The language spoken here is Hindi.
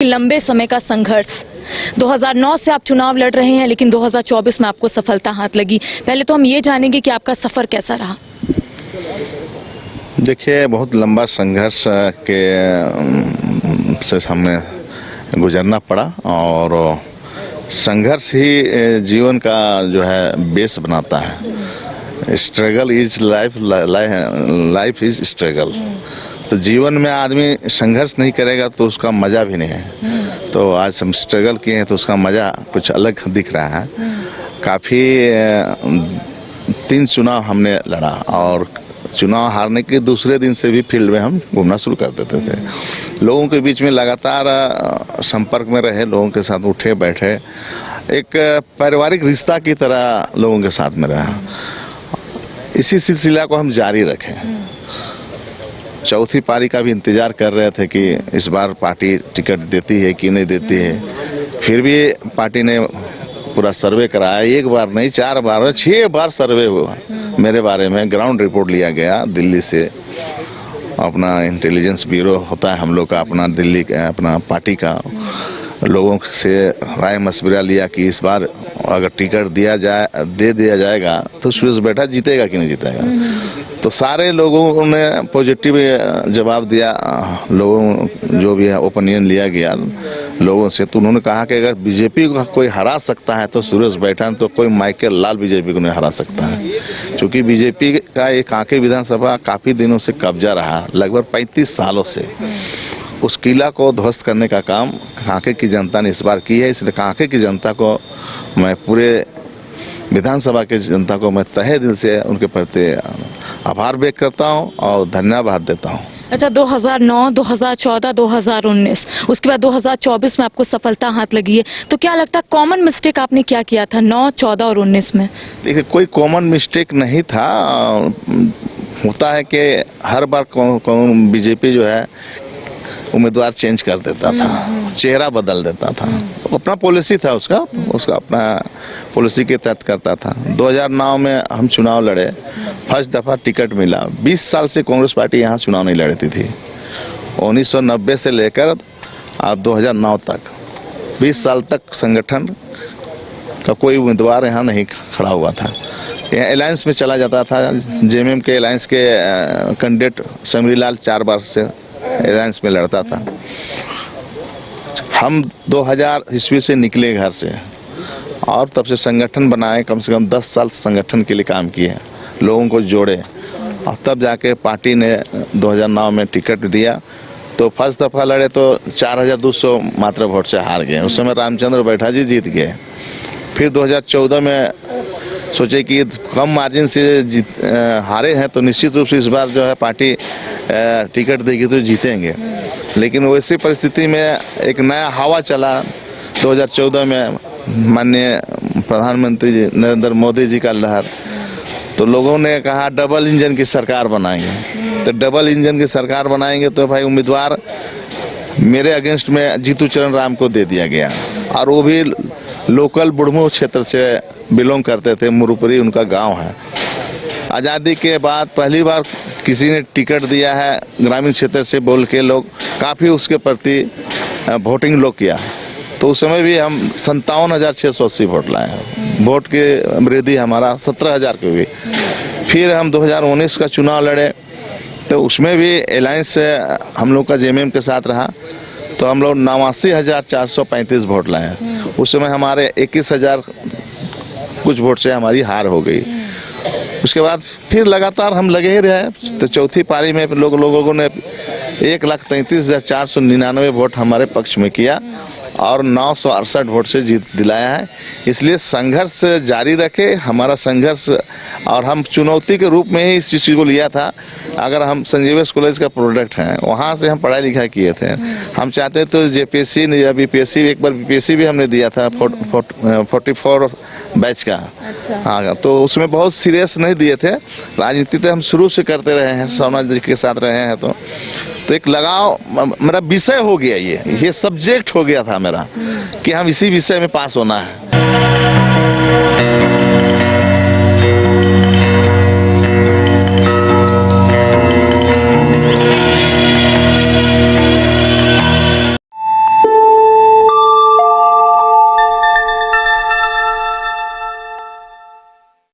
लंबे समय का संघर्ष 2009 से आप चुनाव लड़ रहे हैं, लेकिन 2024 में आपको सफलता हाथ लगी। पहले तो हम ये जानेंगे कि आपका सफर कैसा रहा। देखिए, बहुत लंबा संघर्ष के से हमें गुजरना पड़ा और संघर्ष ही जीवन का जो है बेस बनाता है। Struggle is life, life is struggle. तो जीवन में आदमी संघर्ष नहीं करेगा तो उसका मज़ा भी नहीं है। तो आज हम स्ट्रगल किए हैं तो उसका मज़ा कुछ अलग दिख रहा है। काफ़ी 3 चुनाव हमने लड़ा और चुनाव हारने के दूसरे दिन से भी फील्ड में हम घूमना शुरू कर देते थे। लोगों के बीच में लगातार संपर्क में रहे, लोगों के साथ उठे बैठे, एक पारिवारिक रिश्ता की तरह लोगों के साथ में रहा। इसी सिलसिला को हम जारी रखें। चौथी पारी का भी इंतज़ार कर रहे थे कि इस बार पार्टी टिकट देती है कि नहीं देती है। फिर भी पार्टी ने पूरा सर्वे कराया, 1 बार नहीं 4 बार 6 बार सर्वे हुआ मेरे बारे में। ग्राउंड रिपोर्ट लिया गया दिल्ली से, अपना इंटेलिजेंस ब्यूरो होता है हम लोग का, अपना दिल्ली का, अपना पार्टी का। लोगों से राय मशवरा लिया कि इस बार अगर टिकट दे दिया जाएगा तो सुरेश बैठा जीतेगा कि नहीं जीतेगा। तो सारे लोगों ने पॉजिटिव जवाब दिया। लोगों जो भी है ओपिनियन लिया गया लोगों से, तो उन्होंने कहा कि अगर बीजेपी को कोई हरा सकता है तो सुरेश बैठा, तो कोई माइकल लाल बीजेपी को नहीं हरा सकता है। क्योंकि बीजेपी का ये कांके विधानसभा काफ़ी दिनों से कब्जा रहा, लगभग 35 सालों से। उस किला को ध्वस्त करने का काम कांके की जनता ने इस बार की है। इसलिए कांके की जनता को मैं, पूरे विधानसभा के जनता को मैं तहे दिल से उनके प्रति आभार व्यक्त करता हूं और धन्यवाद देता हूं। अच्छा, 2009, 2014, 2019, उसके बाद 2024 में आपको सफलता हाथ लगी है, तो क्या लगता है कॉमन मिस्टेक आपने क्या किया था 9, 14 और 19 में? देखिए, कोई कॉमन मिस्टेक नहीं था। होता है कि हर बार बीजेपी जो है उम्मीदवार चेंज कर देता था, चेहरा बदल देता था। तो अपना पॉलिसी था उसका अपना पॉलिसी के तहत करता था। 2009 में हम चुनाव लड़े, फर्स्ट दफ़ा टिकट मिला। 20 साल से कांग्रेस पार्टी यहाँ चुनाव नहीं लड़ती थी। 1990 से लेकर अब 2009 तक 20 साल तक संगठन का कोई उम्मीदवार यहाँ नहीं खड़ा हुआ था। यहाँ अलायंस में चला जाता था। जेएमएम के अलायंस के कैंडिडेट समरीलाल 4 बार से अलायंस में लड़ता था। हम 2000 ईस्वी से निकले घर से और तब से संगठन बनाए। कम से कम 10 साल संगठन के लिए काम किए, लोगों को जोड़े, और तब जाके पार्टी ने 2009 में टिकट दिया। तो फर्स्ट दफ़ा लड़े तो 4200 मात्र वोट से हार गए। उस समय रामचंद्र बैठा जी जीत गए। फिर 2014 में सोचे कि कम मार्जिन से हारे हैं तो निश्चित रूप से इस बार जो है पार्टी टिकट देगी तो जीतेंगे। लेकिन वैसी परिस्थिति में एक नया हवा चला 2014 में, माननीय प्रधानमंत्री जी नरेंद्र मोदी जी का लहर। तो लोगों ने कहा डबल इंजन की सरकार बनाएंगे। तो डबल इंजन की सरकार बनाएंगे तो भाई उम्मीदवार मेरे अगेंस्ट में जीतू चरण राम को दे दिया गया, और वो भी लोकल बुढ़मू क्षेत्र से बिलोंग करते थे। मुरुपुरी उनका गांव है। आज़ादी के बाद पहली बार किसी ने टिकट दिया है ग्रामीण क्षेत्र से, बोल के लोग काफ़ी उसके प्रति वोटिंग लोग किया। तो उस समय भी हम 57,680 वोट लाए हैं। वोट की वृद्धि हमारा 17,000 की हुई। फिर हम 2019 का चुनाव लड़े तो उसमें भी अलायंस से हम लोग का जेएमएम के साथ रहा। तो हम लोग 89,435 वोट लाए हैं। उस समय हमारे 21,000 कुछ वोट से हमारी हार हो गई। उसके बाद फिर लगातार हम लगे ही रहे। तो चौथी पारी में लोगों ने 1,33,499 वोट हमारे पक्ष में किया और 968 वोट से जीत दिलाया है। इसलिए संघर्ष जारी रखे, हमारा संघर्ष। और हम चुनौती के रूप में ही इस चीज़ को लिया था। अगर हम संजीवस कॉलेज का प्रोडक्ट हैं, वहाँ से हम पढ़ाई लिखाई किए थे। हम चाहते तो जेपीएससी या बीपीएससी, एक बार बीपीएससी भी हमने दिया था 44 बैच का। अच्छा। हाँ, तो उसमें बहुत सीरियस नहीं दिए थे। राजनीति तो हम शुरू से करते रहे हैं, सोना जी के साथ रहे हैं। तो एक लगाव मेरा विषय हो गया, ये सब्जेक्ट हो गया था मेरा कि हम इसी विषय में पास होना है।